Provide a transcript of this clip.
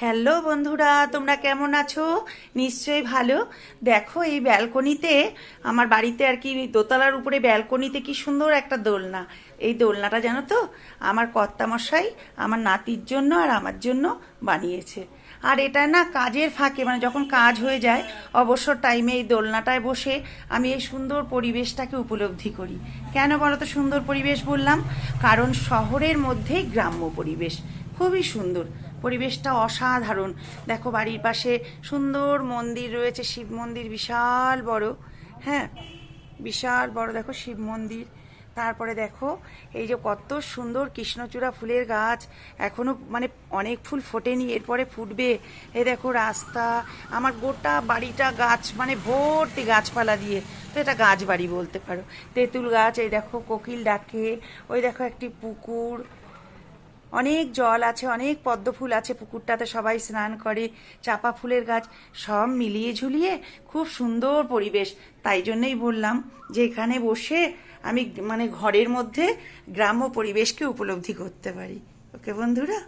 Hello বন্ধুরা, তোমরা কেমন আছো? নিশ্চয়ই ভালো। দেখো এই ব্যালকনিতে, আমার বাড়িতে আর কি দোতলার উপরে ব্যালকনিতে কি সুন্দর একটা দোলনা। এই দোলনাটা জানো তো আমার কর্তামশাই আমার নাতির জন্য আর আমার জন্য বানিয়েছে। আর এটা না কাজের ফাঁকে, মানে যখন কাজ হয়ে যায় অবসর টাইমে এই দোলনাটায় বসে আমি এই সুন্দর পরিবেশটাকে উপলব্ধি করি। কেন বলো তো সুন্দর পরিবেশ বললাম? কারণ শহরের মধ্যেই গ্রাম্য পরিবেশ খুবই সুন্দর। পরিবেশটা অসাধারণ। দেখো বাড়ির পাশে সুন্দর মন্দির রয়েছে, শিব মন্দির বিশাল বড়। হ্যাঁ, বিশাল বড় দেখো শিব মন্দির। তারপরে দেখো এই যে কত সুন্দর কৃষ্ণচূড়া ফুলের গাছ, এখনো মানে অনেক ফুল ফোটেনি, এরপরে ফুটবে। এই দেখো রাস্তা, আমার গোটা বাড়িটা গাছ, মানে ভর্তি গাছপালা দিয়ে, তো এটা গাছ বাড়ি বলতে পারো। তেঁতুল গাছ, এই দেখো কোকিল ডাকে, ওই দেখো একটি পুকুর, অনেক জল আছে, অনেক পদ্ম ফুল আছে পুকুরটাতে, সবাই স্নান করে, চাপা ফুলের গাছ, সব মিলিয়ে ঝুলিয়ে খুব সুন্দর পরিবেশ। তাই জন্যই বললাম যে এখানে বসে আমি মানে ঘরের মধ্যে গ্রাম্য পরিবেশকে উপলব্ধি করতে পারি। ওকে বন্ধুরা।